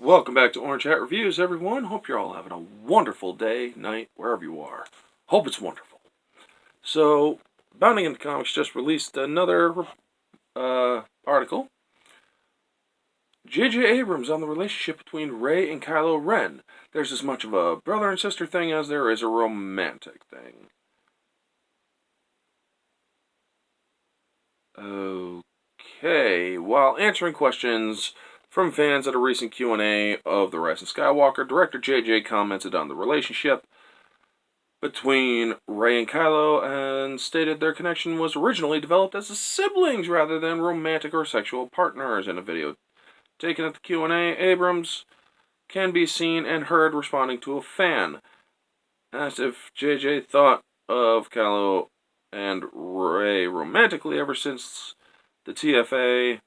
Welcome back to Orange Hat Reviews, everyone. Hope you're all having a wonderful day, night, wherever you are. Hope it's wonderful. So, Bounding into Comics just released another article. J.J. Abrams on the relationship between Rey and Kylo Ren. There's as much of a brother and sister thing as there is a romantic thing. Okay, while answering questions from fans at a recent Q&A of The Rise of Skywalker, director J.J. commented on the relationship between Rey and Kylo and stated their connection was originally developed as siblings rather than romantic or sexual partners. In a video taken at the Q&A, Abrams can be seen and heard responding to a fan, asked if J.J. thought of Kylo and Rey romantically ever since the TFA,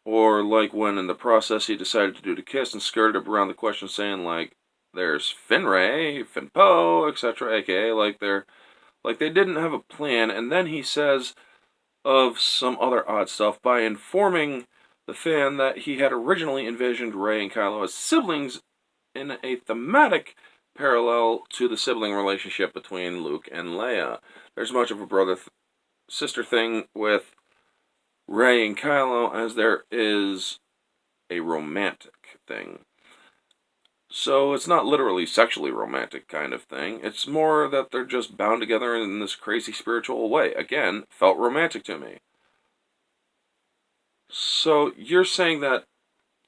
or like when in the process he decided to do the kiss and skirted around the question saying like there's Finn Rey, Finn Poe, etc., aka like they didn't have a plan. And then he says of some other odd stuff by informing the fan that he had originally envisioned Rey and Kylo as siblings in a thematic parallel to the sibling relationship between Luke and Leia. There's much of a brother-sister thing with Rey and Kylo as there is a romantic thing. So it's not literally sexually romantic kind of thing. It's more that they're just bound together in this crazy spiritual way. Again, felt romantic to me. So you're saying that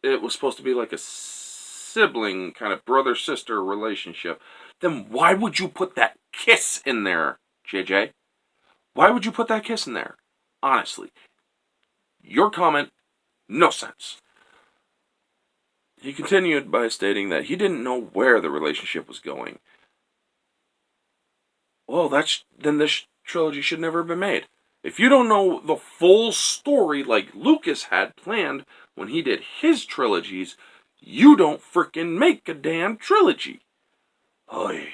it was supposed to be like a sibling kind of brother-sister relationship. Then why would you put that kiss in there, JJ? Why would you put that kiss in there? Honestly. Your comment, no sense. He continued by stating that he didn't know where the relationship was going. Well, then this trilogy should never have been made. If you don't know the full story like Lucas had planned when he did his trilogies, you don't frickin' make a damn trilogy. Oy.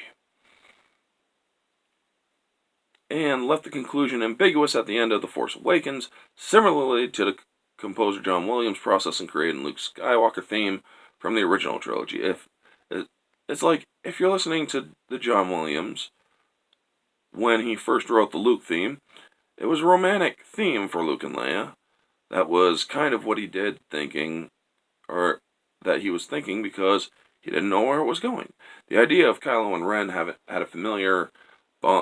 And left the conclusion ambiguous at the end of The Force Awakens, similarly to the composer John Williams' process in creating Luke Skywalker theme from the original trilogy. It's like, if you're listening to the John Williams, when he first wrote the Luke theme, it was a romantic theme for Luke and Leia. That was kind of what he did thinking, or that he was thinking because he didn't know where it was going. The idea of Kylo and Ren had a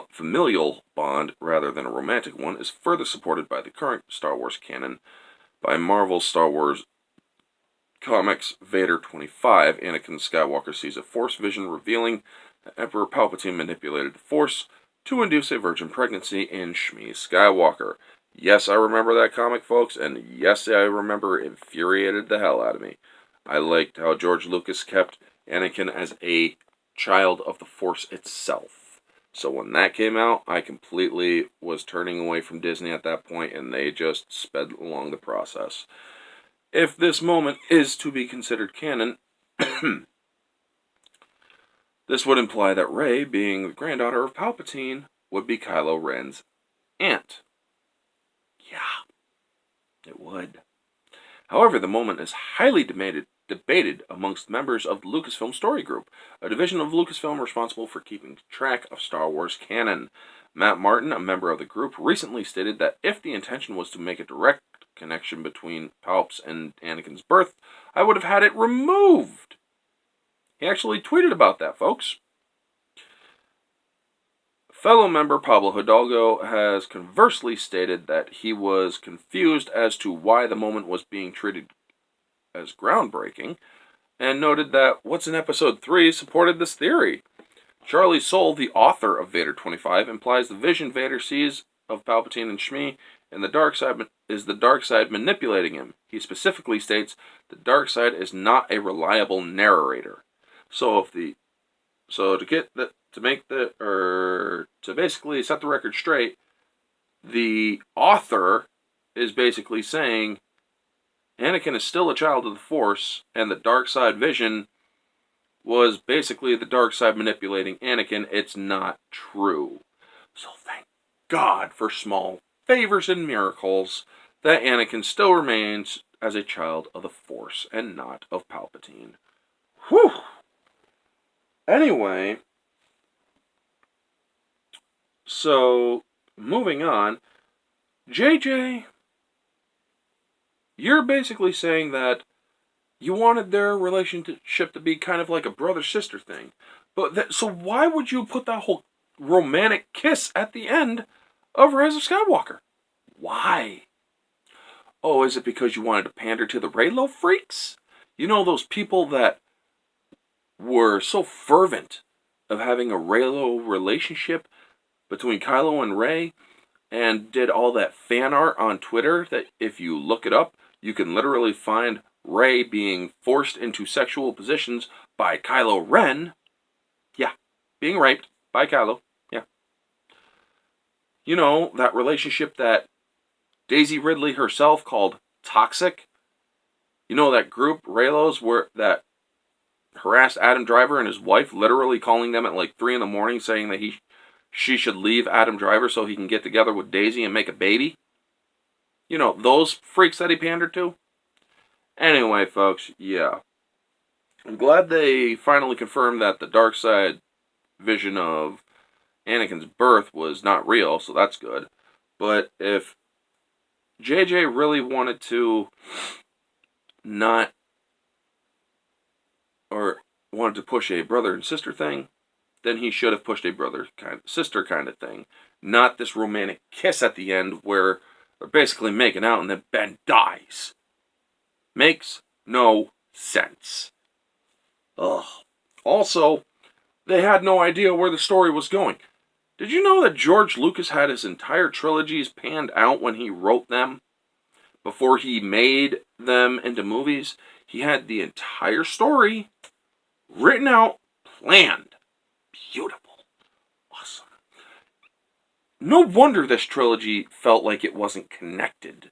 familial bond rather than a romantic one is further supported by the current Star Wars canon. By Marvel's Star Wars comics Vader 25, Anakin Skywalker sees a Force vision revealing that Emperor Palpatine manipulated the Force to induce a virgin pregnancy in Shmi Skywalker. Yes, I remember that comic, folks, and yes, I remember it infuriated the hell out of me. I liked how George Lucas kept Anakin as a child of the Force itself. So when that came out, I completely was turning away from Disney at that point, and they just sped along the process. If this moment is to be considered canon, this would imply that Rey, being the granddaughter of Palpatine, would be Kylo Ren's aunt. Yeah, it would. However, the moment is highly debated amongst members of the Lucasfilm Story Group, a division of Lucasfilm responsible for keeping track of Star Wars canon. Matt Martin, a member of the group, recently stated that if the intention was to make a direct connection between Palps and Anakin's birth, I would have had it removed. He actually tweeted about that, folks. Fellow member Pablo Hidalgo has conversely stated that he was confused as to why the moment was being treated as groundbreaking, and noted that What's in Episode 3 supported this theory. Charles Soule, the author of Vader 25, implies the vision Vader sees of Palpatine and Shmi and the dark side is the dark side manipulating him. He specifically states the dark side is not a reliable narrator. So to basically set the record straight, the author is basically saying Anakin is still a child of the Force, and the dark side vision was basically the dark side manipulating Anakin. It's not true. So thank God for small favors and miracles that Anakin still remains as a child of the Force and not of Palpatine. Whew! Anyway, so moving on, JJ, you're basically saying that you wanted their relationship to be kind of like a brother-sister thing. So why would you put that whole romantic kiss at the end of Rise of Skywalker? Why? Oh, is it because you wanted to pander to the Reylo freaks? You know, those people that were so fervent of having a Reylo relationship between Kylo and Rey, and did all that fan art on Twitter that if you look it up, you can literally find Rey being forced into sexual positions by Kylo Ren. Yeah, being raped by Kylo. Yeah. You know, that relationship that Daisy Ridley herself called toxic. You know, that group, Reylos, that harassed Adam Driver and his wife, literally calling them at like 3 in the morning saying that she should leave Adam Driver so he can get together with Daisy and make a baby. You know, those freaks that he pandered to. Anyway, folks, yeah. I'm glad they finally confirmed that the dark side vision of Anakin's birth was not real, so that's good. But if JJ really wanted to not, or wanted to push a brother and sister thing, then he should have pushed a brother kind of sister kind of thing. Not this romantic kiss at the end where they're basically making out and then Ben dies. Makes no sense. Ugh. Also, they had no idea where the story was going. Did you know that George Lucas had his entire trilogies panned out when he wrote them? Before he made them into movies, he had the entire story written out, planned. Beautiful. Awesome. No wonder this trilogy felt like it wasn't connected.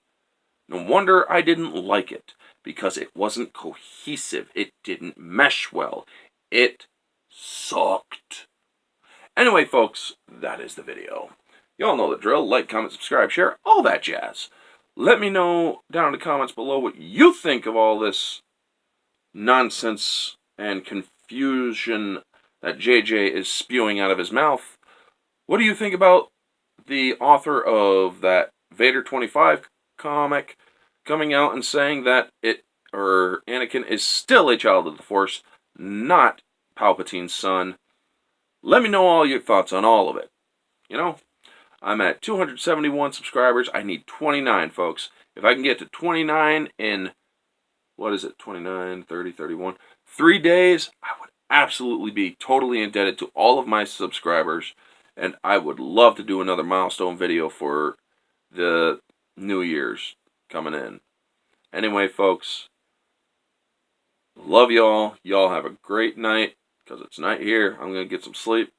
No wonder I didn't like it, because it wasn't cohesive. It didn't mesh well. It sucked. Anyway, folks, that is the video. Y'all know the drill. Like, comment, subscribe, share, all that jazz. Let me know down in the comments below what you think of all this nonsense and confusion that JJ is spewing out of his mouth. What do you think about the author of that Vader 25 comic coming out and saying that Anakin is still a child of the Force, not Palpatine's son? Let me know all your thoughts on all of it. You know, I'm at 271 subscribers. I need 29, folks. If I can get to 29 in, 29, 30, 31, 3 days, I would absolutely be totally indebted to all of my subscribers. And I would love to do another milestone video for the New Year's coming in. Anyway, folks, love y'all. Y'all have a great night, because it's night here. I'm going to get some sleep.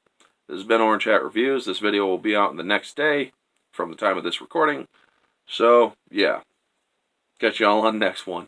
This has been Orange Hat Reviews. This video will be out the next day from the time of this recording. So, yeah. Catch y'all on the next one.